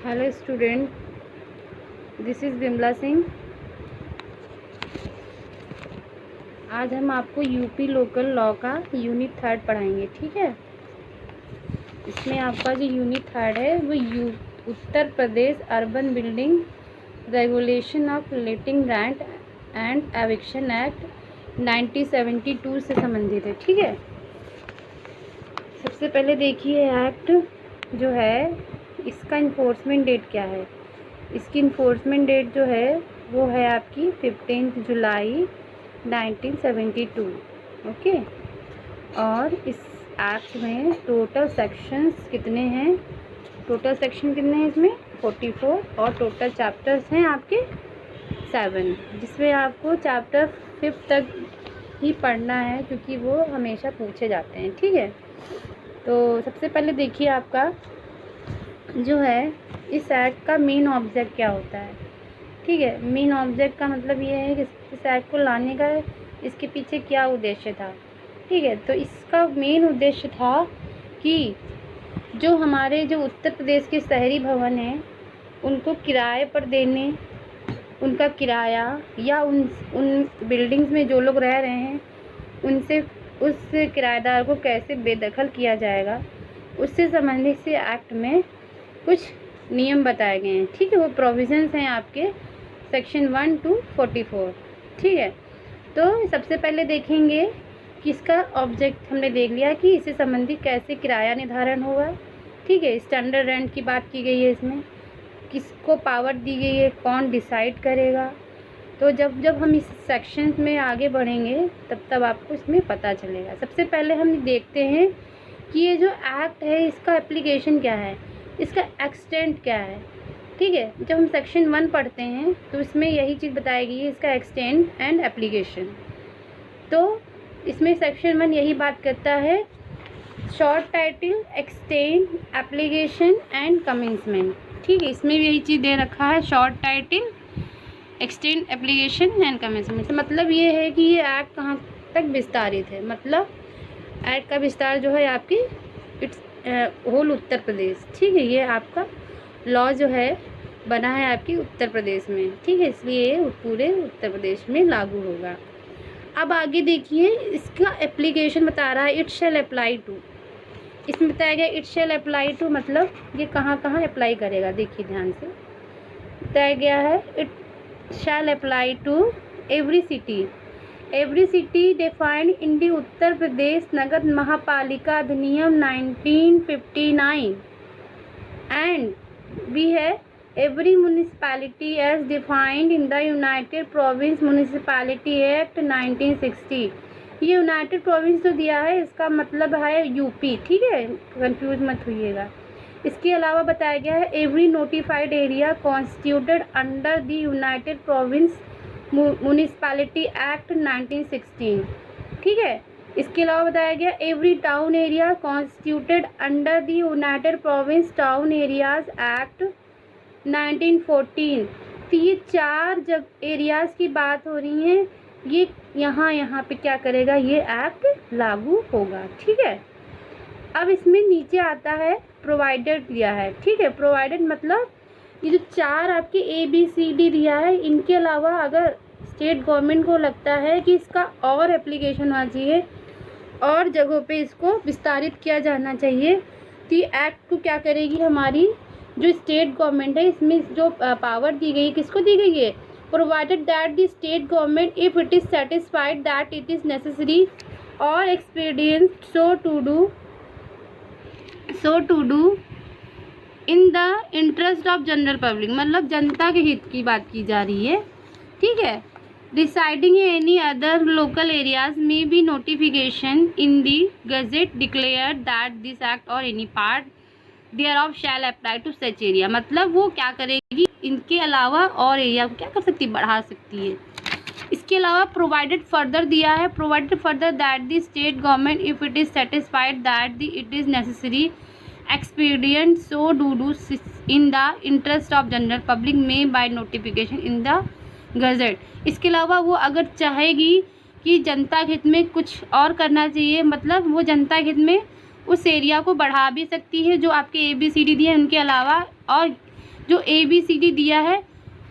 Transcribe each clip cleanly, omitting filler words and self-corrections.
Hello student, this is Bimla Singh. आज हम आपको यूपी लोकल लॉ का यूनिट 3 पढ़ाएंगे, ठीक है। इसमें आपका जो यूनिट 3 है वो Uttar Pradesh urban building regulation of letting rent and eviction act 1972 से संबंधित है, ठीक है। सबसे पहले देखिए एक्ट जो है इसका इन्फोर्समेंट डेट क्या है। इसकी इन्फोर्समेंट डेट जो है वो है आपकी 15 जुलाई 1972, ओके। और इस एक्ट में टोटल सेक्शंस कितने हैं, टोटल सेक्शन कितने हैं इसमें 44, और टोटल चैप्टर्स हैं आपके 7, जिसमें आपको चैप्टर 5 तक ही पढ़ना है क्योंकि वो हमेशा पूछे जाते हैं, ठीक है। तो सबसे पहले देखिए आपका जो है इस एक्ट का मेन ऑब्जेक्ट क्या होता है, ठीक है। मेन ऑब्जेक्ट का मतलब ये है कि इस एक्ट को लाने का इसके पीछे क्या उद्देश्य था, ठीक है। तो इसका मेन उद्देश्य था कि जो हमारे जो उत्तर प्रदेश के शहरी भवन हैं उनको किराए पर देने, उनका किराया या उन बिल्डिंग्स में जो लोग रह रहे हैं उनसे उस किराएदार को कैसे बेदखल किया जाएगा, उससे संबंधित से एक्ट में कुछ नियम बताए गए हैं, ठीक है। वो प्रोविजंस हैं आपके सेक्शन 1 to 44, ठीक है। तो सबसे पहले देखेंगे कि इसका ऑब्जेक्ट हमने देख लिया कि इससे संबंधित कैसे किराया निर्धारण होगा, ठीक है। स्टैंडर्ड रेंट की बात की गई है, इसमें किसको पावर दी गई है, कौन डिसाइड करेगा। तो जब हम इस सेक्शन में आगे बढ़ेंगे तब आपको इसमें पता चलेगा। सबसे पहले हम देखते हैं कि ये जो एक्ट है इसका एप्लीकेशन क्या है, इसका एक्सटेंट क्या है, ठीक है। जब हम सेक्शन 1 पढ़ते हैं तो इसमें यही चीज़ बताई गई है, इसका एक्सटेंट एंड एप्लीकेशन। तो इसमें सेक्शन 1 यही बात करता है, short title, extent, application and commencement, ठीक है। इसमें भी यही चीज़ दे रखा है, short title, extend, application and commencement. मतलब ये है कि ये एक्ट कहाँ तक विस्तारित है, मतलब एक्ट का विस्तार जो है आपकी होल उत्तर प्रदेश, ठीक है। ये आपका लॉ जो है बना है आपकी उत्तर प्रदेश में, ठीक है, इसलिए ये पूरे उत्तर प्रदेश में लागू होगा। अब आगे देखिए इसका एप्लीकेशन बता रहा है, इट शैल अप्लाई टू। इसमें बताया गया इट शैल अप्लाई टू, मतलब ये कहाँ कहाँ अप्लाई करेगा, देखिए ध्यान से बताया गया है, it shall apply to every city defined in the Uttar Pradesh नगर महापालिका अधिनियम 1959 and भी है every municipality as defined in the United Province Municipality Act 1960। ये यूनाइटेड प्रोविंस जो दिया है इसका मतलब है यूपी, ठीक है, कंफ्यूज मत होइएगा। इसके अलावा बताया गया है every notified area constituted under the United province municipality act 1916, ठीक है। इसके अलावा बताया गया every town area constituted under the United province town areas act 1914। तो ये 4 एरियाज़ की बात हो रही हैं, ये यहाँ पे क्या करेगा, ये एक्ट लागू होगा, ठीक है। अब इसमें नीचे आता है प्रोवाइडेड दिया है, ठीक है। प्रोवाइडेड मतलब ये जो 4 आपके ABCD दिया है, इनके अलावा अगर स्टेट गवर्नमेंट को लगता है कि इसका और एप्लीकेशन होना चाहिए और जगहों पे इसको विस्तारित किया जाना चाहिए, तो ये एक्ट को क्या करेगी, हमारी जो स्टेट गवर्नमेंट है इसमें जो पावर दी गई, किसको दी गई है, provided that the state government if it is satisfied that it is necessary और expedient so to do in the interest of general public, मतलब जनता के हित की बात की जा रही है, ठीक है। Residing in any other local areas में be notification in the gazette declare that this act और any part thereof shall apply to such area. मतलब वो क्या करेगी, इनके अलावा और एरिया को क्या कर सकती है, बढ़ा सकती है। इसके अलावा प्रोवाइडेड फर्दर दिया है, provided further that the state government if it is satisfied that the it is necessary expedient so do in the interest of general public में by notification in the gazette. इसके अलावा वो अगर चाहेगी कि जनता के हित में कुछ और करना चाहिए, मतलब वो जनता के हित में उस एरिया को बढ़ा भी सकती है जो आपके ABCD दिए उनके अलावा, और जो ABCD दिया है,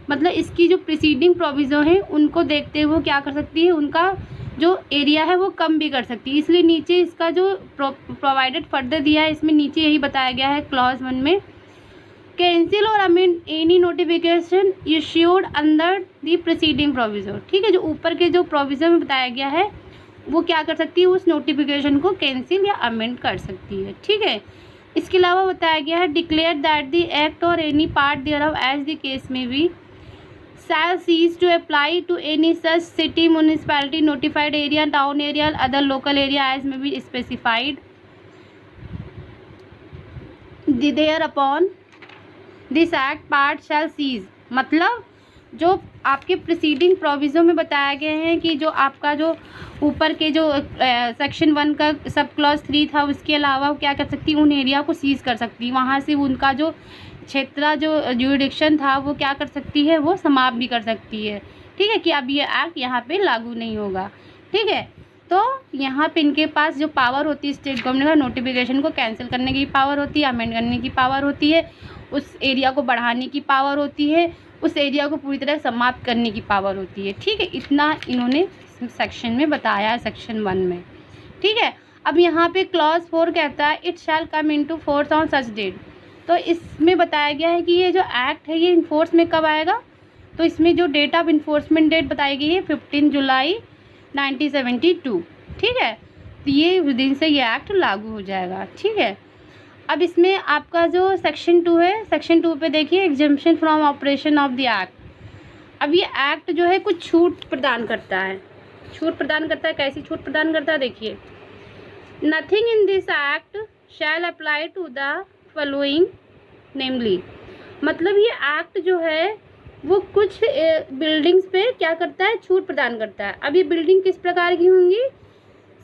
मतलब इसकी जो प्रीसीडिंग प्रोविज़न है उनको देखते हुए क्या कर सकती है, उनका जो एरिया है वो कम भी कर सकती है। इसलिए नीचे इसका जो प्रोवाइडेड फर्दर दिया है, इसमें नीचे यही बताया गया है क्लॉज 1 में, कैंसिल और amend any notification issued under the preceding provision. ठीक है, जो ऊपर के जो प्रोविज़न में बताया गया है वो क्या कर सकती है, उस नोटिफिकेशन को कैंसिल या अमेंड कर सकती है। ठीक है, इसके अलावा बताया गया है डिक्लेयर दैट द एक्ट और any part thereof as the case में be shall cease to apply to any such city, municipality, notified area, town area, other local area as may be specified thereupon this act part shall cease। मतलब जो आपके preceding provision में बताया गया है कि जो आपका जो ऊपर के जो सेक्शन 1 का सब क्लॉज 3 था, उसके अलावा वो क्या कर सकती है, उन एरिया को सीज कर सकती है, वहाँ से उनका जो क्षेत्र जो ज्यूरिडिक्शन था वो क्या कर सकती है, वो समाप्त भी कर सकती है। ठीक है, कि अब ये एक्ट यहाँ पे लागू नहीं होगा। ठीक है, तो यहाँ पे इनके पास जो पावर होती है स्टेट गवर्नमेंट का, नोटिफिकेशन को कैंसिल करने की पावर होती है, अमेंड करने की पावर होती है, उस एरिया को बढ़ाने की पावर होती है, उस एरिया को पूरी तरह समाप्त करने की पावर होती है। ठीक है, इतना इन्होंने सेक्शन में बताया है, सेक्शन 1 में। ठीक है, अब यहाँ पे क्लॉज 4 कहता है it shall come into force on such date. तो इसमें बताया गया है कि ये जो एक्ट है ये इन्फोर्स में कब आएगा, तो इसमें जो डेट ऑफ इन्फोर्समेंट डेट बताई गई है 15 जुलाई 1972। ठीक है, तो ये उस दिन से ये एक्ट लागू हो जाएगा। ठीक है, अब इसमें आपका जो सेक्शन 2 है, सेक्शन 2 पे देखिए exemption from operation of the act. अब ये एक्ट जो है कुछ छूट प्रदान करता है, छूट प्रदान करता है। कैसी छूट प्रदान करता है, देखिए, nothing in this act shall apply to the following namely. मतलब ये एक्ट जो है वो कुछ बिल्डिंग्स पे क्या करता है, छूट प्रदान करता है। अब ये बिल्डिंग किस प्रकार की होंगी,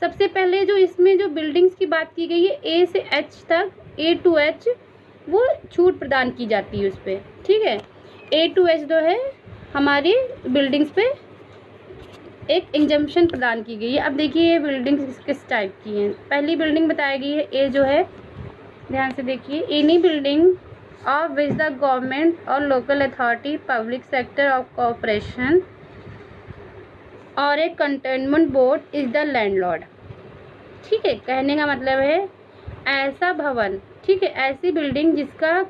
सबसे पहले जो इसमें जो बिल्डिंग्स की बात की गई है A से H तक, A to H, वो छूट प्रदान की जाती है उस पर। ठीक है, A to H जो है हमारी बिल्डिंग्स पे एक एग्जम्पशन प्रदान की गई है। अब देखिए ये बिल्डिंग्स किस टाइप की हैं। पहली बिल्डिंग बताई गई है A जो है, ध्यान से देखिए, any building of which the government और local authority, public sector of corporation और a cantonment board is the landlord. ठीक है, कहने का मतलब है ऐसा भवन, ठीक है, ऐसी बिल्डिंग जिसका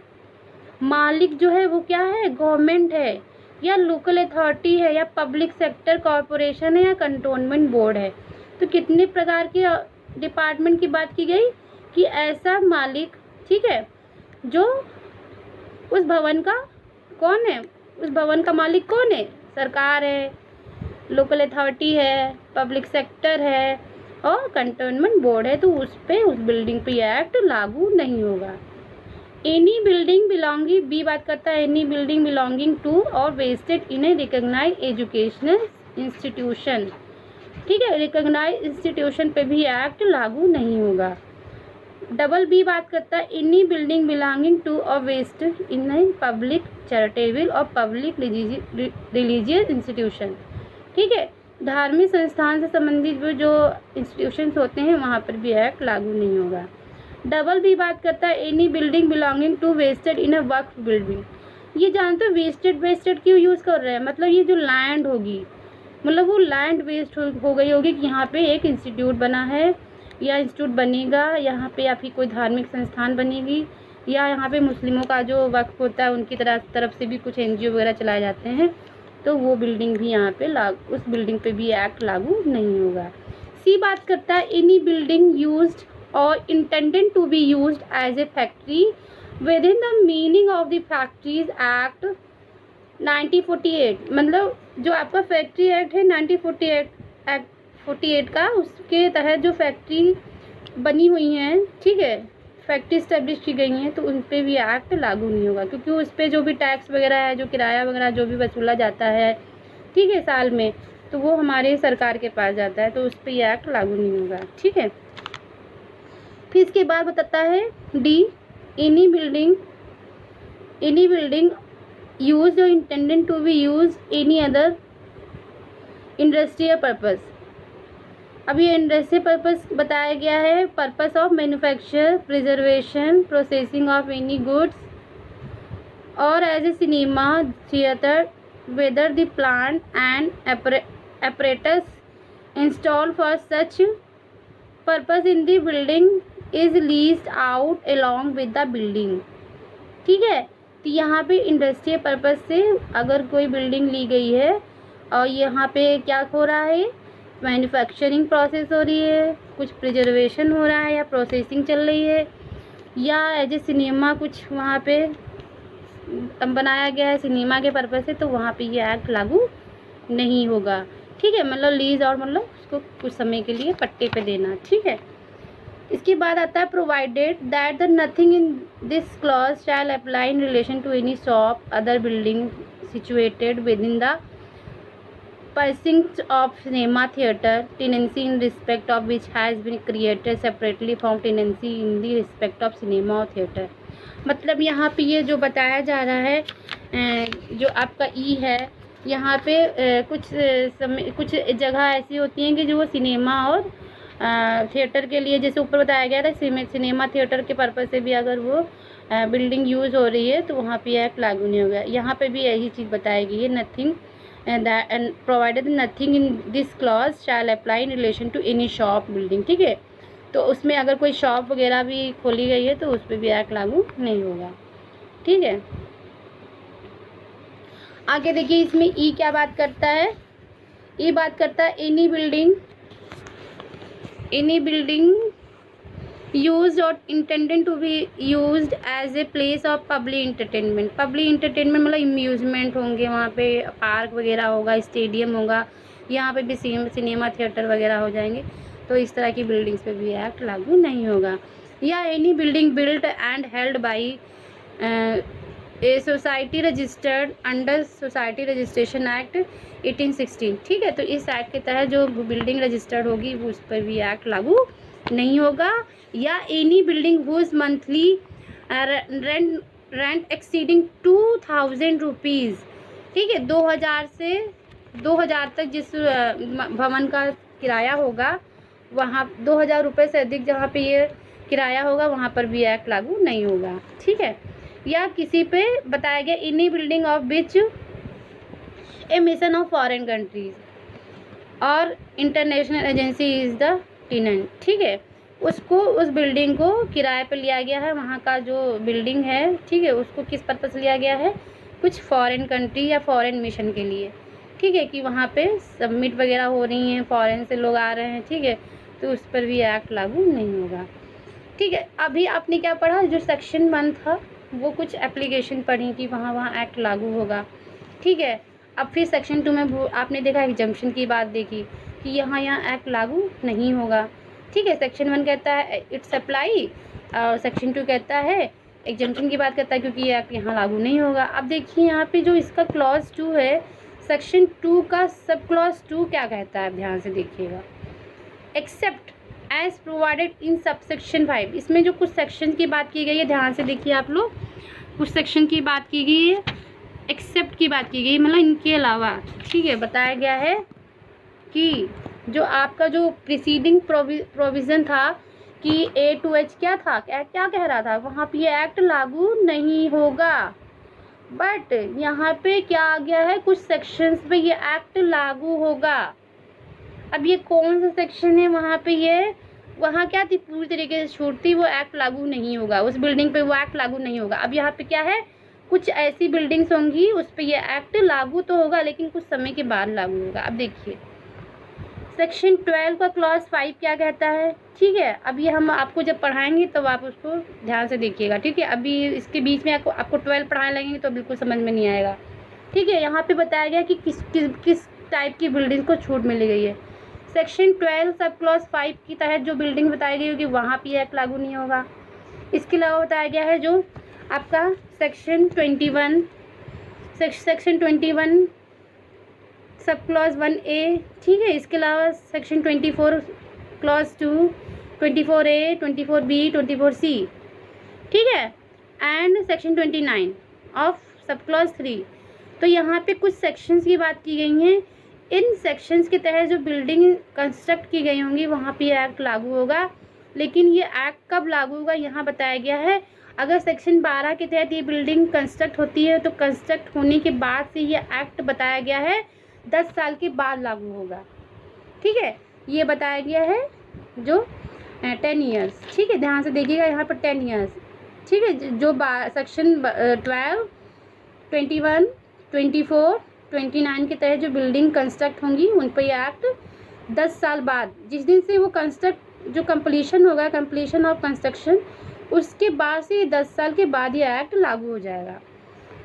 मालिक जो है वो क्या है, गवर्नमेंट है या लोकल अथॉरिटी है या पब्लिक सेक्टर कॉरपोरेशन है या कंटोनमेंट बोर्ड है। तो कितने प्रकार के डिपार्टमेंट की बात की गई कि ऐसा मालिक, ठीक है, जो उस भवन का कौन है, उस भवन का मालिक कौन है, सरकार है, लोकल अथॉरिटी है, पब्लिक सेक्टर है और कंटोनमेंट बोर्ड है, तो उस पे, उस बिल्डिंग पे यह एक्ट लागू नहीं होगा। एनी बिल्डिंग बिलोंगिंग, बी बात करता है, any building belonging to or vested in A recognised educational institution. ठीक है, रिकॉग्नाइज्ड इंस्टीट्यूशन पे भी एक्ट लागू नहीं होगा। डबल बी बात करता है, any building belonging to or vested in a public charitable or public religious institution. ठीक है, धार्मिक संस्थान से संबंधित जो इंस्टीट्यूशंस होते हैं वहाँ पर भी एक्ट लागू नहीं होगा। डबल बी बात करता है, any building belonging to vested in a waqf building. ये जानते हो वेस्टेड, वेस्टेड क्यों यूज़ कर रहे हैं, मतलब ये जो लैंड होगी, मतलब वो लैंड वेस्ट हो गई होगी कि यहाँ पे एक इंस्टीट्यूट बना है या इंस्टीट्यूट बनेगा, यहाँ पे या फिर कोई धार्मिक संस्थान बनेगी, या यहाँ पे मुस्लिमों का जो वक्फ होता है उनकी तरफ से भी कुछ NGO वगैरह चलाए जाते हैं, तो वो बिल्डिंग भी यहाँ पे उस बिल्डिंग पे भी एक्ट लागू नहीं होगा। सी बात करता है, any building used or intended to be used as a factory within the meaning of the factories act 1948। मतलब जो आपका फैक्ट्री एक्ट है 1948 का, उसके तहत जो फैक्ट्री बनी हुई हैं, ठीक है, फैक्ट्री इस्टेब्लिश की गई हैं, तो उन पर भी एक्ट लागू नहीं होगा, क्योंकि उस पर जो भी टैक्स वगैरह है, जो किराया वगैरह जो भी वसूला जाता है, ठीक है, साल में, तो वो हमारे सरकार के पास जाता है, तो उस पर यह एक्ट लागू नहीं होगा। ठीक है, फिर इसके बाद बताता है डी, एनी बिल्डिंग यूज और intended to be use any other industrial purpose. अब ये इंडस्ट्रियल पर्पस बताया गया है, purpose of manufacture, preservation, processing of any goods और as a cinema theatre whether the plant and apparatus installed for such purpose in the building is leased out along with the building। ठीक है, तो यहाँ पे industrial purpose से अगर कोई building ली गई है और यहाँ पे क्या हो रहा है, मैन्युफैक्चरिंग प्रोसेस हो रही है, कुछ प्रिजर्वेशन हो रहा है या प्रोसेसिंग चल रही है, या एज ए सिनेमा कुछ वहाँ पे बनाया गया है सिनेमा के पर्पस से, तो वहाँ पे ये एक्ट लागू नहीं होगा। ठीक है, मतलब लीज और मतलब उसको कुछ समय के लिए पट्टे पे देना। ठीक है, इसके बाद आता है provided that the nothing in this clause shall apply in relation to any shop other building situated within the precinct of cinema theatre tenancy in respect of which has been created separately from tenancy in the respect of cinema or theatre। मतलब यहाँ पे ये जो बताया जा रहा है जो आपका ई है, यहाँ पे कुछ जगह ऐसी होती हैं कि जो वो सिनेमा और थिएटर के लिए, जैसे ऊपर बताया गया था, सिनेमा थिएटर के पर्पज़ से भी अगर वो बिल्डिंग यूज़ हो रही है तो वहाँ पे एक्ट लागू नहीं होगा। यहाँ पे भी यही चीज़ बताई गई है, nothing and provided nothing in this clause shall apply in relation to any shop building। ठीक है, तो उसमें अगर कोई शॉप वगैरह भी खोली गई है तो उस पर भी एक्ट लागू नहीं होगा। ठीक है, आगे देखिए इसमें ई क्या बात करता है, ई बात करता है any building used or intended to be used as a place of public entertainment। Public entertainment मतलब अम्यूज़मेंट होंगे, वहाँ पे पार्क वगैरह होगा, स्टेडियम होगा, यहाँ पे भी सिनेमा थिएटर वगैरह हो जाएंगे, तो इस तरह की बिल्डिंग्स पे भी एक्ट लागू नहीं होगा। या any building built and held by a society registered under society registration act 1816। ठीक है, तो इस एक्ट के तहत जो बिल्डिंग रजिस्टर्ड होगी वो उस पर भी एक्ट लागू नहीं होगा। या any building whose monthly rent exceeding 2000 rupees. ठीक है, 2000 तक जिस भवन का किराया होगा वहाँ 2000 रुपये से अधिक जहाँ पे ये किराया होगा वहाँ पर भी एक्ट लागू नहीं होगा। ठीक है, या किसी पे बताया गया any building of which a mission of foreign countries और international agency is the tenant. ठीक है, उसको उस बिल्डिंग को किराए पर लिया गया है, वहाँ का जो बिल्डिंग है, ठीक है, उसको किस पर्पस से लिया गया है, कुछ फॉरेन कंट्री या फॉरेन मिशन के लिए। ठीक है, कि वहाँ पे सबमिट वगैरह हो रही हैं, फॉरेन से लोग आ रहे हैं। ठीक है, तो उस पर भी एक्ट लागू नहीं होगा। ठीक है, अभी आपने क्या पढ़ा, जो सेक्शन 1 था वो कुछ एप्लीकेशन पढ़ी कि वहाँ एक्ट लागू होगा। ठीक है, अब फिर सेक्शन 2 में आपने देखा एग्जम्पशन की बात देखी कि यहाँ एक्ट लागू नहीं होगा। ठीक है, सेक्शन 1 कहता है इट्स अप्लाई और सेक्शन 2 कहता है एग्जम्पशन की बात करता है क्योंकि ये एक्ट यहाँ लागू नहीं होगा। अब देखिए यहाँ पे जो इसका क्लॉज 2 है, सेक्शन 2 का सब क्लॉज 2 क्या कहता है, ध्यान से देखिएगा। Accept as provided in sub section 5। इसमें जो कुछ सेक्शन की बात की गई है, ध्यान से देखिए आप लोग, कुछ सेक्शन की बात की गई है, एक्सेप्ट की बात की गई, मतलब इनके अलावा। ठीक है, बताया गया है कि जो आपका जो प्रीसीडिंग प्रोविज़न था कि A to H क्या था, क्या कह रहा था, वहाँ पे ये एक्ट लागू नहीं होगा। बट यहाँ पे क्या आ गया है, कुछ सेक्शंस पे ये एक्ट लागू होगा। अब ये कौन सा सेक्शन है, वहाँ पे ये वहाँ क्या थी, पूरी तरीके से छूट थी, वो एक्ट लागू नहीं होगा, उस बिल्डिंग पे वो एक्ट लागू नहीं होगा। अब यहाँ पे क्या है, कुछ ऐसी बिल्डिंग्स होंगी उस पर ये एक्ट लागू तो होगा लेकिन कुछ समय के बाद लागू होगा। अब देखिए सेक्शन 12 का क्लॉज 5 क्या कहता है। ठीक है, अब ये हम आपको जब पढ़ाएंगे तो आप उसको ध्यान से देखिएगा। ठीक है, अभी इसके बीच में आपको 12 पढ़ाने लगेंगे तो बिल्कुल समझ में नहीं आएगा। ठीक है, यहाँ पे बताया गया कि किस टाइप की बिल्डिंग को छूट मिल गई है। सेक्शन 12 सब क्लॉज 5 की तहत जो बिल्डिंग बताई गई होगी वहाँ पे एक्ट लागू नहीं होगा। इसके अलावा बताया गया है जो आपका सेक्शन 21 सब क्लॉज 1A। ठीक है, इसके अलावा section 24 clause 2, 24A, 24B, 24C। ठीक है, and section 29 of sub clause 3। तो यहाँ पे कुछ सेक्शंस की बात की गई हैं। इन सेक्शंस के तहत जो बिल्डिंग कंस्ट्रक्ट की गई होंगी वहाँ पे एक्ट लागू होगा। लेकिन ये एक्ट कब लागू होगा यहाँ बताया गया है, अगर सेक्शन 12 के तहत ये बिल्डिंग कंस्ट्रक्ट होती है तो कंस्ट्रक्ट होने के बाद से ये एक्ट बताया गया है 10 साल के बाद लागू होगा। ठीक है, ये बताया गया है जो 10 ईयर्स। ठीक है, ध्यान से देखिएगा यहाँ पर 10 ईयर्स। ठीक है, जो सेक्शन 12, 21, 24, 29 के तहत जो बिल्डिंग कंस्ट्रक्ट होंगी उन पर यह एक्ट 10 साल बाद, जिस दिन से वो कंस्ट्रक्ट जो कंप्लीशन होगा, कंप्लीशन ऑफ कंस्ट्रक्शन, उसके बाद से 10 साल के बाद ये एक्ट लागू हो जाएगा।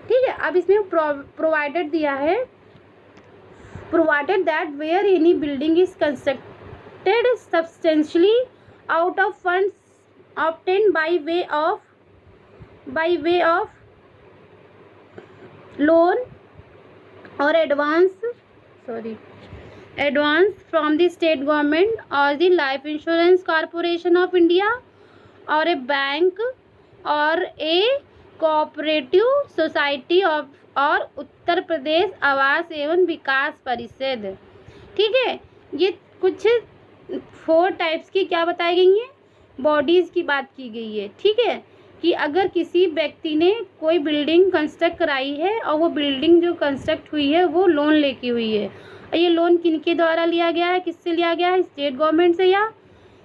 ठीक है, अब इसमें प्रोवाइडेड दिया है, provided that where any building is constructed substantially out of funds obtained by way of loan और advance from the state government और the life insurance corporation of India और ए बैंक और ए कोऑपरेटिव सोसाइटी और उत्तर प्रदेश आवास एवं विकास परिषद। ठीक है, ये कुछ 4 टाइप्स की क्या बताई गई हैं, बॉडीज़ की बात की गई है। ठीक है, कि अगर किसी व्यक्ति ने कोई बिल्डिंग कंस्ट्रक्ट कराई है और वो बिल्डिंग जो कंस्ट्रक्ट हुई है वो लोन लेके हुई है, और ये लोन किनके द्वारा लिया गया है, किससे लिया गया है, स्टेट गवर्नमेंट से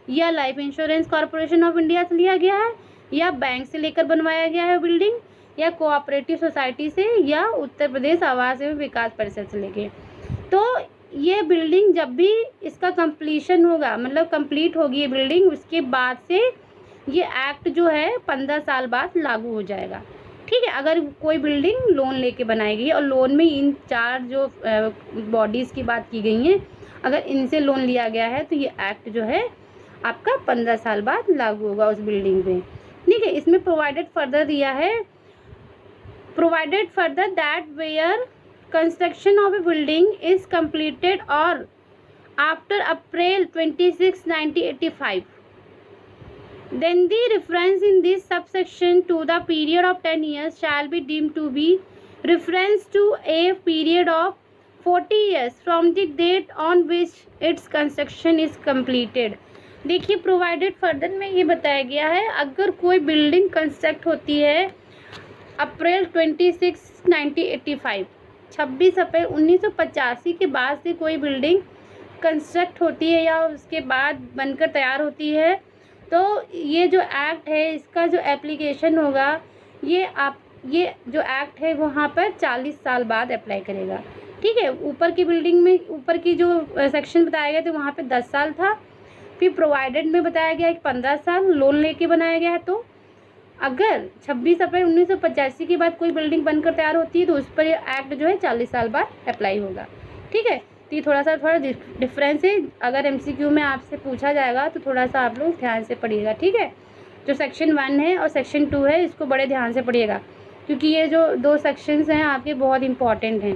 या life insurance corporation of India से लिया गया है, या बैंक से लेकर बनवाया गया है बिल्डिंग, या कोऑपरेटिव सोसाइटी से, या उत्तर प्रदेश आवास एवं विकास परिषद से लेके। तो ये बिल्डिंग जब भी इसका कंप्लीशन होगा, मतलब कंप्लीट होगी ये बिल्डिंग, उसके बाद से ये एक्ट जो है 15 साल बाद लागू हो जाएगा। ठीक है, अगर कोई बिल्डिंग लोन लेके बनाई गई और लोन में इन 4 जो बॉडीज़ की बात की गई हैं, अगर इनसे लोन लिया गया है तो ये एक्ट जो है आपका 15 साल बाद लागू होगा उस बिल्डिंग पे। ठीक है, इसमें प्रोवाइडेड फर्दर दिया है, provided further that where construction of a building is completed or after April 26, 1985, then the reference in this subsection to the period of 10 years shall be deemed to be reference to a period of 40 years from the date on which its construction is completed। देखिए, provided further में ये बताया गया है, अगर कोई building construct होती है अप्रैल 26, 1985, 26 अप्रैल 1985 के बाद से कोई बिल्डिंग कंस्ट्रक्ट होती है या उसके बाद बनकर तैयार होती है, तो ये जो एक्ट है इसका जो एप्लीकेशन होगा, ये जो एक्ट है वहाँ पर 40 साल बाद अप्लाई करेगा। ठीक है, ऊपर की बिल्डिंग में ऊपर की जो सेक्शन बताया गया था वहाँ पे 10 साल था, फिर प्रोवाइडेड में बताया गया कि 15 साल लोन लेके बनाया गया है। तो अगर 26 अप्रैल 1985 के बाद कोई बिल्डिंग बनकर तैयार होती है तो उस पर ये एक्ट जो है 40 साल बाद अप्लाई होगा। ठीक है, तो ये थोड़ा डिफरेंस है, अगर एमसीक्यू में आपसे पूछा जाएगा तो थोड़ा सा आप लोग ध्यान से पढ़िएगा। ठीक है, जो सेक्शन 1 है और सेक्शन 2 है इसको बड़े ध्यान से पढ़िएगा, क्योंकि ये जो 2 सेक्शंस हैं आपके बहुत इंपॉर्टेंट हैं।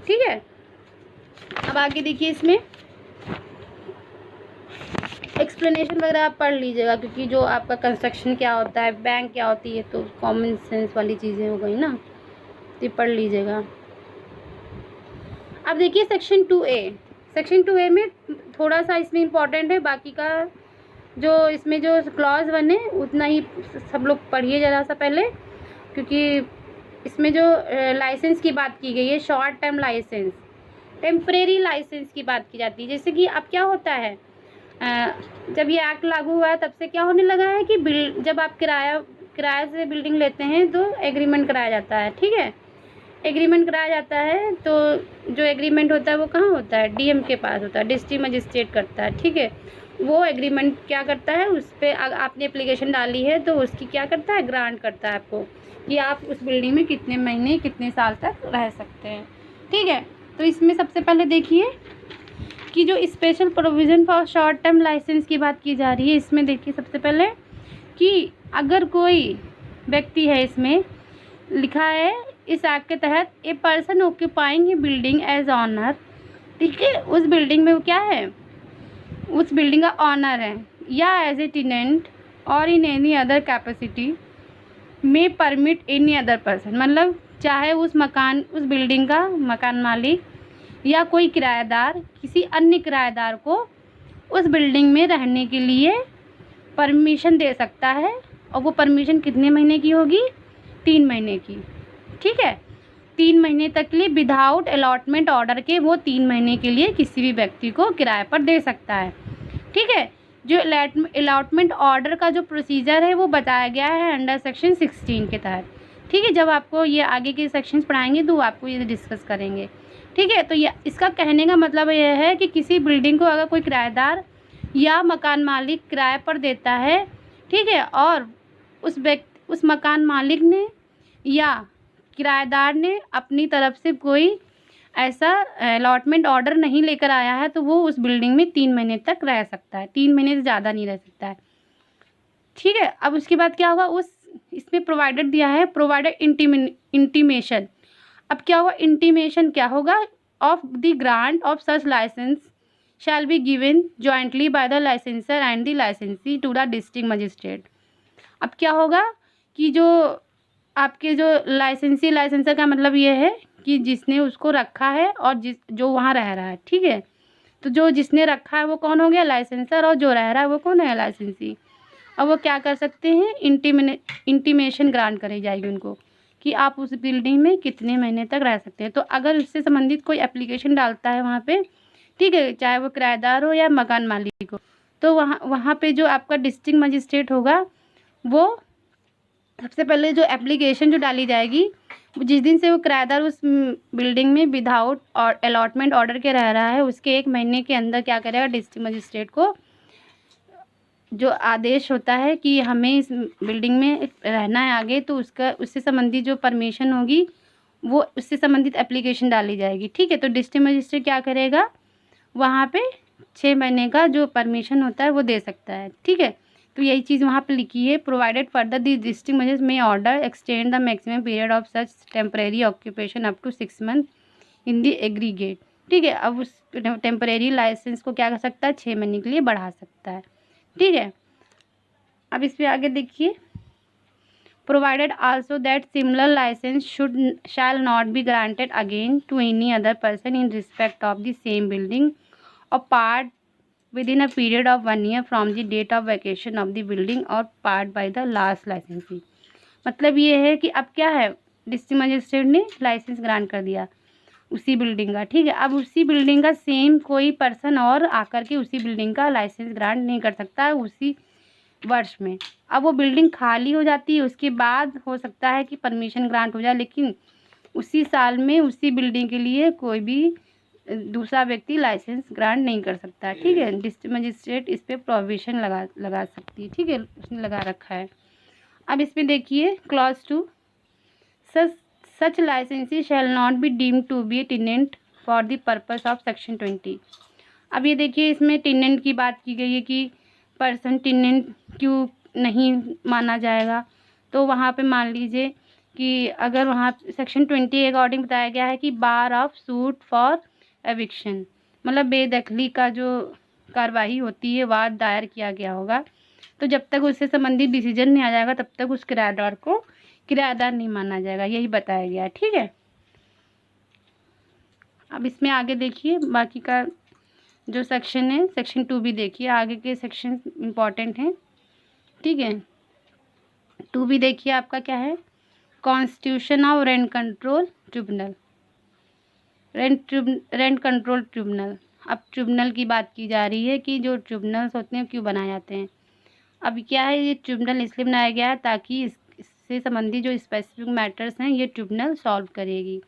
ठीक है, अब आगे देखिए, इसमें एक्सप्लेनेशन वगैरह आप पढ़ लीजिएगा, क्योंकि जो आपका कंस्ट्रक्शन क्या होता है, बैंक क्या होती है, तो कॉमन सेंस वाली चीज़ें हो गई ना, तो पढ़ लीजिएगा। अब देखिए सेक्शन 2A, सेक्शन 2A में थोड़ा सा इसमें इम्पॉर्टेंट है, बाकी का जो इसमें जो क्लॉज 1 है उतना ही सब लोग पढ़िए ज़रा सा पहले, क्योंकि इसमें जो लाइसेंस की बात की गई है, short term licence, temporary licence की बात की जाती है। जैसे कि अब क्या होता है, जब ये एक्ट लागू हुआ है तब से क्या होने लगा है कि जब आप किराए से बिल्डिंग लेते हैं तो एग्रीमेंट कराया जाता है। ठीक है, एग्रीमेंट कराया जाता है, तो जो एग्रीमेंट होता है वो कहाँ होता है, डीएम के पास होता है, डिस्ट्रिक्ट मजिस्ट्रेट करता है। ठीक है, वो एग्रीमेंट क्या करता है, उस पर आपने एप्लीकेशन डाली है तो उसकी क्या करता है, ग्रांट करता है आपको कि आप उस बिल्डिंग में कितने महीने कितने साल तक रह सकते हैं। ठीक है, तो इसमें सबसे पहले देखिए कि जो special provision for short term licence की बात की जा रही है, इसमें देखिए सबसे पहले कि अगर कोई व्यक्ति है, इसमें लिखा है इस एक्ट के तहत a person occupying a building as owner. ठीक है, उस बिल्डिंग में वो क्या है, उस बिल्डिंग का ऑनर है, या एज ए टेनेंट और इन एनी अदर कैपेसिटी में परमिट एनी अदर पर्सन, मतलब चाहे उस बिल्डिंग का मकान मालिक या कोई किराएदार किसी अन्य किराएदार को उस बिल्डिंग में रहने के लिए परमिशन दे सकता है और वो परमिशन कितने महीने की होगी? 3 महीने की, ठीक है। 3 महीने तक के लिए विदाउट अलॉटमेंट ऑर्डर के वो 3 महीने के लिए किसी भी व्यक्ति को किराए पर दे सकता है, ठीक है। जो अलॉटमेंट ऑर्डर का जो प्रोसीजर है वो बताया गया है अंडर सेक्शन 16 के तहत, ठीक है। जब आपको ये आगे के सेक्शंस पढ़ाएंगे तो आपको ये डिस्कस करेंगे, ठीक है। तो ये इसका कहने का मतलब ये है कि किसी बिल्डिंग को अगर कोई किराएदार या मकान मालिक किराए पर देता है, ठीक है, और उस मकान मालिक ने या किराएदार ने अपनी तरफ से कोई ऐसा अलॉटमेंट ऑर्डर नहीं लेकर आया है तो वो उस बिल्डिंग में 3 महीने तक रह सकता है, 3 महीने से ज़्यादा नहीं रह सकता है, ठीक है। अब उसके बाद क्या होगा, उस इसमें प्रोवाइडेड दिया है प्रोवाइडेड इंटीमेशन। अब क्या होगा, इंटीमेशन क्या होगा, of the grant of such licence shall be given jointly by the licensor and the licensee to the district magistrate. अब क्या होगा कि जो आपके जो लाइसेंसर का मतलब ये है कि जिसने उसको रखा है और जो वहाँ रह रहा है, ठीक है। तो जो जिसने रखा है वो कौन हो गया? लाइसेंसर, और जो रह रहा है वो कौन है? लाइसेंसी। अब वो क्या कर सकते हैं? इंटीमेशन ग्रांट करी जाएगी उनको कि आप उस बिल्डिंग में कितने महीने तक रह सकते हैं। तो अगर उससे संबंधित कोई एप्लीकेशन डालता है वहाँ पे, ठीक है, चाहे वो किराएदार हो या मकान मालिक हो, तो वहाँ पे जो आपका डिस्ट्रिक्ट मजिस्ट्रेट होगा वो सबसे पहले जो एप्लीकेशन जो डाली जाएगी, जिस दिन से वो किराएदार उस बिल्डिंग में विदाउट और अलॉटमेंट ऑर्डर के रह रहा है उसके 1 महीने के अंदर क्या करेगा, डिस्ट्रिक्ट मजिस्ट्रेट को जो आदेश होता है कि हमें इस बिल्डिंग में रहना है आगे, तो उससे संबंधित जो परमिशन होगी वो उससे संबंधित एप्लीकेशन डाली जाएगी, ठीक है। तो डिस्ट्रिक्ट मजिस्ट्रेट क्या करेगा, वहाँ पे 6 महीने का जो परमिशन होता है वो दे सकता है, ठीक है। तो यही चीज़ वहाँ पे लिखी है, provided further the district magistrate में order extend the maximum period of such temporary occupation up to 6 month in the aggregate, ठीक है। अब उस टेम्परेरी लाइसेंस को क्या कर सकता है? 6 महीने के लिए बढ़ा सकता है, ठीक है। अब इस पर आगे देखिए, provided also that similar licence shall not be granted again to any other person in respect of the same building or part within a period of 1 year from the date of vacation of the building or part by the last licensee। मतलब ये है कि अब क्या है, district magistrate ने licence grant कर दिया उसी बिल्डिंग का, ठीक है। अब उसी बिल्डिंग का सेम कोई पर्सन और आकर के उसी बिल्डिंग का लाइसेंस ग्रांट नहीं कर सकता है उसी वर्ष में। अब वो बिल्डिंग खाली हो जाती है, उसके बाद हो सकता है कि परमिशन ग्रांट हो जाए, लेकिन उसी साल में उसी बिल्डिंग के लिए कोई भी दूसरा व्यक्ति लाइसेंस ग्रांट नहीं कर सकता है, ठीक है। डिस्ट्रिक्ट मजिस्ट्रेट इस पर प्रोविजन लगा सकती है, ठीक है, उसने लगा रखा है। अब इसमें देखिए clause 2, such licensee shall not be deemed to be a tenant for the purpose of section 20। अब ये देखिए इसमें टेनेंट की बात की गई है कि पर्सन टेनेंट क्यों नहीं माना जाएगा। तो वहाँ पे मान लीजिए कि अगर वहाँ सेक्शन 20 के अकॉर्डिंग बताया गया है कि बार ऑफ सूट फॉर एविक्शन, मतलब बेदखली का जो कार्रवाई होती है वाद दायर किया गया होगा, तो जब तक उससे संबंधित डिसीजन नहीं आ जाएगा तब तक उस किराएदार को किराएदार नहीं माना जाएगा, यही बताया गया है, ठीक है। अब इसमें आगे देखिए बाकी का जो सेक्शन है, सेक्शन 2 भी देखिए, आगे के सेक्शन इम्पॉर्टेंट हैं, ठीक है। 2 भी देखिए आपका क्या है, constitution of rent control tribunal, rent control tribunal. अब ट्रिब्यूनल की बात की जा रही है कि जो ट्रिब्यूनल्स होते हैं क्यों बनाए जाते हैं। अब क्या है, ये ट्रिब्यूनल इसलिए बनाया गया है ताकि इससे संबंधित जो स्पेसिफिक मैटर्स हैं ये ट्रिब्यूनल सॉल्व करेगी।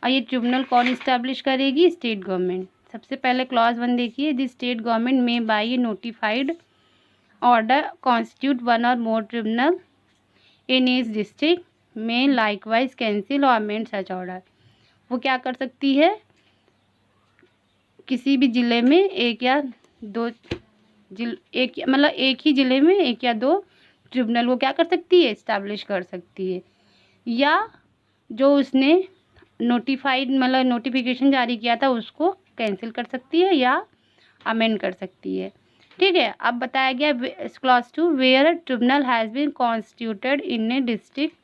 और ये ट्रिब्यूनल कौन इस्टेब्लिश करेगी? State government. सबसे पहले क्लॉज 1 देखिए, द स्टेट गवर्नमेंट में by A notified order constitute 1 और मोर ट्रिब्यूनल इन ईच डिस्ट्रिक्ट में लाइकवाइज कैंसिल और अमेंड सच ऑर्डर। वो क्या कर सकती है, किसी भी ज़िले में एक या दो मतलब एक ही ज़िले में 1 या 2 ट्रिब्यूनल वो क्या कर सकती है, इस्टेब्लिश कर सकती है, या जो उसने नोटिफाइड मतलब नोटिफिकेशन जारी किया था उसको कैंसिल कर सकती है या अमेंड कर सकती है, ठीक है। अब बताया गया clause 2, where tribunal has been constituted in a district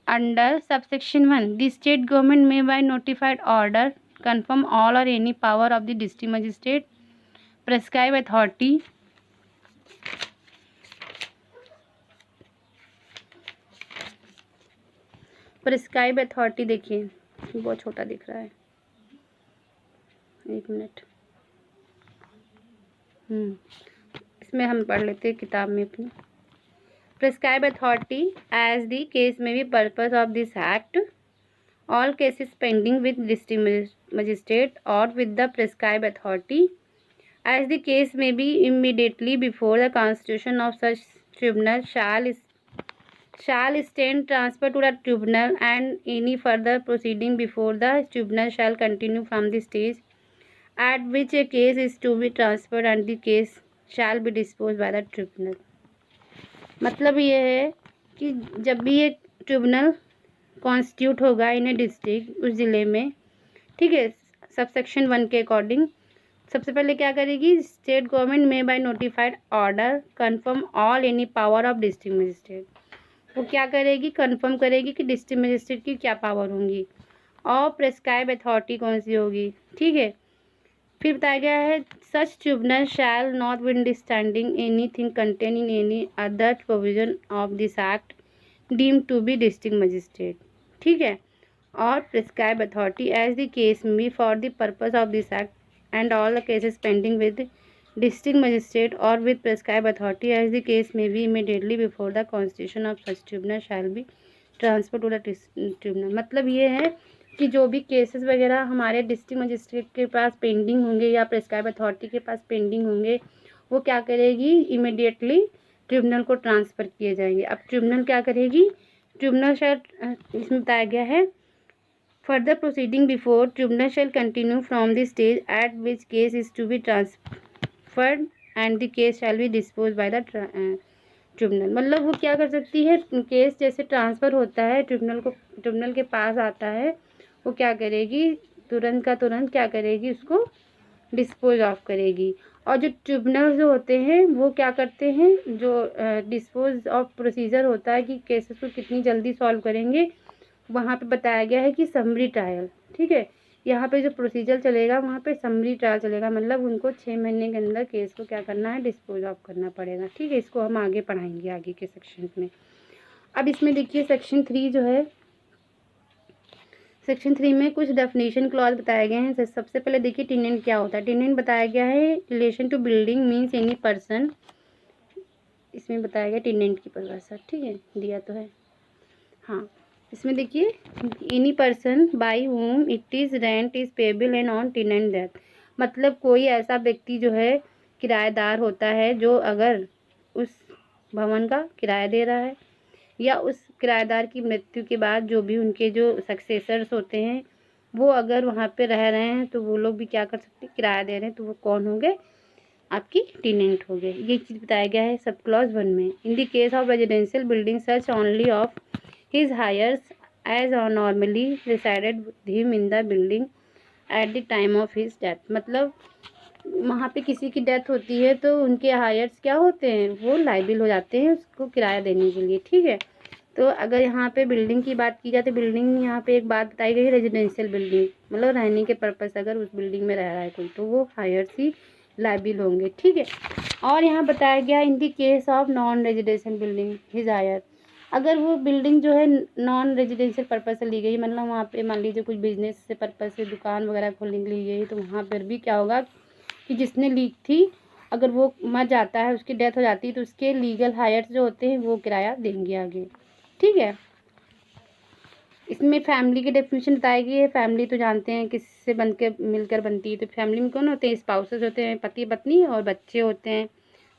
under subsection 1 the state government में by notified order confirm all or any power of the district magistrate prescribe authority prescribe authority देखिए, बहुत छोटा दिख रहा है, एक मिनट। इसमें हम पढ़ लेते हैं किताब में अपनी। Prescribe authority as the case में be purpose of this act, all cases pending with district magistrate or with the prescribed authority, as the case may be immediately before the constitution of such tribunal shall stand transferred to the tribunal, and any further proceeding before the tribunal shall continue from the stage at which a case is to be transferred, and the case shall be disposed by the tribunal। मतलब ये है कि जब भी ये tribunal constitute होगा इन a district, उस ज़िले में, ठीक है, सब सेक्शन 1 के अकॉर्डिंग सबसे पहले क्या करेगी, स्टेट गवर्नमेंट में by notified order confirm all any power of district magistrate. वो क्या करेगी, कन्फर्म करेगी कि डिस्ट्रिक्ट मजिस्ट्रेट की क्या पावर होंगी और प्रेस्क्राइब अथॉरिटी कौन सी होगी, ठीक है। फिर बताया गया है such tribunal shall notwithstanding anything contain in any other provision of this act deem to be district magistrate, ठीक है। और prescribe authority as the case में for the purpose of this act and all the cases pending with district magistrate और with prescribe authority as the case में be immediately before the constitution of such tribunal shall be transfer to the tribunal. मतलब ये है कि जो भी cases वगैरह हमारे डिस्ट्रिक्ट मजिस्ट्रेट के पास पेंडिंग होंगे या प्रिस्क्राइब अथॉरिटी के पास पेंडिंग होंगे, वो क्या करेगी, इमीडिएटली ट्रिब्यूनल को ट्रांसफ़र किए जाएंगे। अब ट्रिब्यूनल क्या करेगी, ट्रिब्यूनल शैल, इसमें बताया गया है further proceeding before tribunal shall continue from the stage at which case is to be transferred and the case shall be dispose by the tribunal. मतलब वो क्या कर सकती है, केस जैसे ट्रांसफ़र होता है ट्रिब्यूनल के पास आता है, वो क्या करेगी, तुरंत का तुरंत क्या करेगी, उसको डिस्पोज ऑफ करेगी। और जो ट्रिब्यूनल जो होते हैं वो क्या करते हैं, जो डिस्पोज ऑफ प्रोसीजर होता है कि केसेस को कितनी जल्दी सॉल्व करेंगे, वहाँ पे बताया गया है कि समरी ट्रायल, ठीक है। यहाँ पे जो प्रोसीजर चलेगा वहाँ पे समरी ट्रायल चलेगा, मतलब उनको 6 महीने के अंदर केस को क्या करना है, डिस्पोज ऑफ करना पड़ेगा, ठीक है। इसको हम आगे पढ़ाएंगे आगे के सेक्शन में। अब इसमें देखिए सेक्शन 3 जो है, सेक्शन 3 में कुछ डेफिनेशन क्लॉज बताए गए हैं। सबसे पहले देखिए टेनेंट क्या होता है। टेनेंट बताया गया है relation to building means any person, इसमें बताया गया टेनेंट की परिभाषा, ठीक है, दिया तो है। हाँ, इसमें देखिए any person by whom it is rent is payable and on tenant death. मतलब कोई ऐसा व्यक्ति जो है किराएदार होता है, जो अगर उस भवन का किराया दे रहा है या उस किराएदार की मृत्यु के बाद जो भी उनके जो सक्सेसर्स होते हैं वो अगर वहाँ पे रह रहे हैं तो वो लोग भी क्या कर सकते हैं, किराया दे रहे हैं, तो वो कौन होंगे, आपकी टेनेंट हो गए। ये चीज़ बताया गया है सब क्लॉज 1 में। In the case of residential building such only of his heirs as normally resided with him in the building at the time of his death. मतलब वहाँ पे किसी की डेथ होती है तो उनके हायर्स क्या होते हैं, वो लाइबिल हो जाते हैं उसको किराया देने के लिए, ठीक है। तो अगर यहाँ पे बिल्डिंग की बात की जाए तो बिल्डिंग, यहाँ पे एक बात बताई गई है रेजिडेंशियल बिल्डिंग, मतलब रहने के पर्पस अगर उस बिल्डिंग में रह रहा है कोई, तो वो हायर्स ही लाइबिल होंगे, ठीक है। और यहाँ बताया गया in the case of non residential building his heir, अगर वो बिल्डिंग जो है नॉन रेजिडेंशियल पर्पस से ली गई, मतलब वहाँ पे मान लीजिए कुछ बिजनेस से पर्पस से दुकान वगैरह खोलने के लिए ली गई, तो वहाँ पर भी क्या होगा कि जिसने ली थी अगर वो मर जाता है, उसकी डेथ हो जाती है, तो उसके लीगल हायर्स जो होते हैं वो किराया देंगे आगे, ठीक है। इसमें फैमिली की डेफिनेशन बताई गई है। फैमिली तो जानते हैं किससे बन के मिलकर बनती है, तो फैमिली में कौन होते हैं, स्पाउसेस होते हैं, पति पत्नी और बच्चे होते हैं,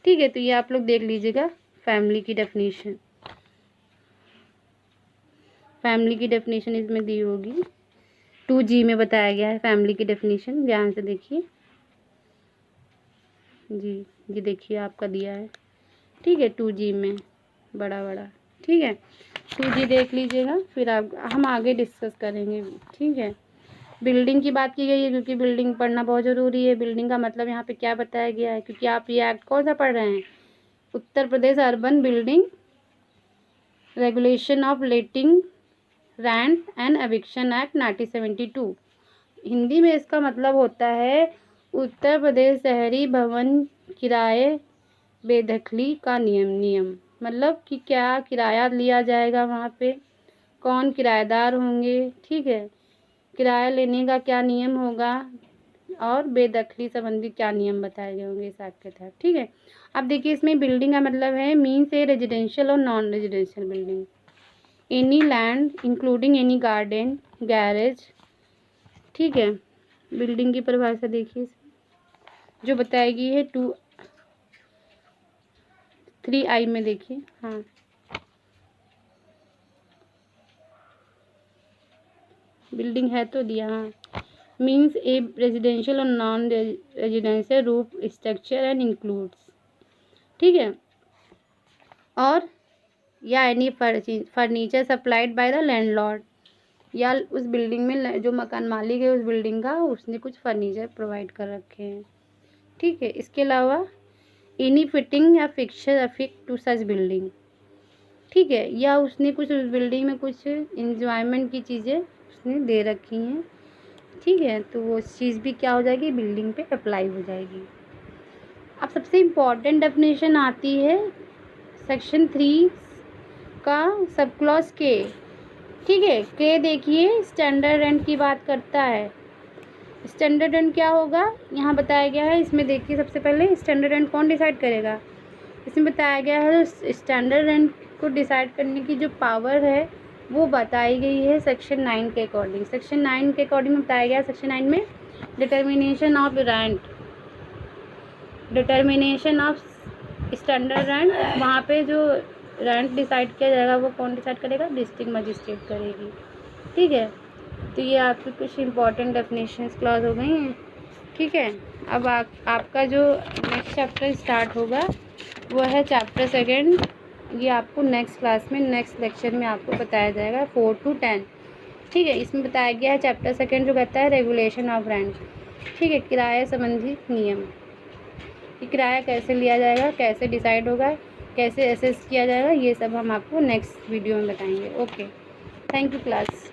ठीक है। तो ये आप लोग देख लीजिएगा फैमिली की डेफिनेशन, फैमिली की डेफिनेशन इसमें दी होगी 2G में बताया गया है फैमिली की डेफिनेशन, ध्यान से देखिए जी, ये देखिए आपका दिया है, ठीक है, 2G में बड़ा बड़ा, ठीक है। 2G देख लीजिएगा, फिर हम आगे डिस्कस करेंगे, ठीक है। बिल्डिंग की बात की गई है क्योंकि बिल्डिंग पढ़ना बहुत ज़रूरी है। बिल्डिंग का मतलब यहाँ पे क्या बताया गया है, क्योंकि आप ये एक्ट कौन सा पढ़ रहे हैं, Uttar Pradesh urban building regulation of letting rent and eviction act 1972। Hindi में इसका मतलब होता है उत्तर प्रदेश शहरी भवन किराए बेदखली का नियम। मतलब कि क्या किराया लिया जाएगा वहाँ पे, कौन किराएदार होंगे, ठीक है, किराया लेने का क्या नियम होगा और बेदखली संबंधी क्या नियम बताए गए होंगे इस एक्ट के तहत, ठीक है। अब देखिए इसमें बिल्डिंग का मतलब है मीन्स ए रेजिडेंशियल और non residential building, any land including any garden garage, ठीक है। बिल्डिंग की परिभाषा देखिए जो बताएगी है 3I में देखिए, हाँ बिल्डिंग है तो दिया, हाँ मीन्स ए रेजिडेंशियल और non residential roof structure and includes, ठीक है, और या any furniture supplied by the landlord, या उस बिल्डिंग में जो मकान मालिक है उस बिल्डिंग का उसने कुछ फर्नीचर प्रोवाइड कर रखे हैं, ठीक है। इसके अलावा एनी फिटिंग या फिक्सचर अफिक्ट टू सच बिल्डिंग, ठीक है, या उसने कुछ उस बिल्डिंग में कुछ इंजॉयमेंट की चीज़ें उसने दे रखी हैं, ठीक है, तो वो चीज़ भी क्या हो जाएगी बिल्डिंग पे अप्लाई हो जाएगी। अब सबसे इम्पॉर्टेंट डेफिनेशन आती है सेक्शन 3 का सब क्लॉज के, ठीक है। के देखिए स्टैंडर्ड रेंट की बात करता है। स्टैंडर्ड रेंट क्या होगा यहाँ बताया गया है, इसमें देखिए सबसे पहले स्टैंडर्ड रेंट कौन डिसाइड करेगा, इसमें बताया गया है स्टैंडर्ड रेंट को डिसाइड करने की जो पावर है वो बताई गई है सेक्शन 9 के अकॉर्डिंग। सेक्शन 9 के अकॉर्डिंग बताया गया सेक्शन 9 में determination of rent, determination of standard rent, वहाँ पे जो रेंट डिसाइड किया जाएगा वो कौन डिसाइड करेगा, डिस्ट्रिक्ट मजिस्ट्रेट करेगी, ठीक है। तो ये आपकी कुछ इंपॉर्टेंट डेफिनेशंस क्लॉज हो गई हैं, ठीक है। अब आपका जो नेक्स्ट चैप्टर स्टार्ट होगा वो है चैप्टर 2, ये आपको नेक्स्ट क्लास में नेक्स्ट लेक्चर में आपको बताया जाएगा 4 to 10, ठीक है। इसमें बताया गया है चैप्टर 2 जो कहता है रेगुलेशन ऑफ रेंट, ठीक है, किराया संबंधी नियम, कि किराया कैसे लिया जाएगा, कैसे डिसाइड होगा, कैसे असेस किया जाएगा, ये सब हम आपको नेक्स्ट वीडियो में बताएंगे। Okay, thank you class.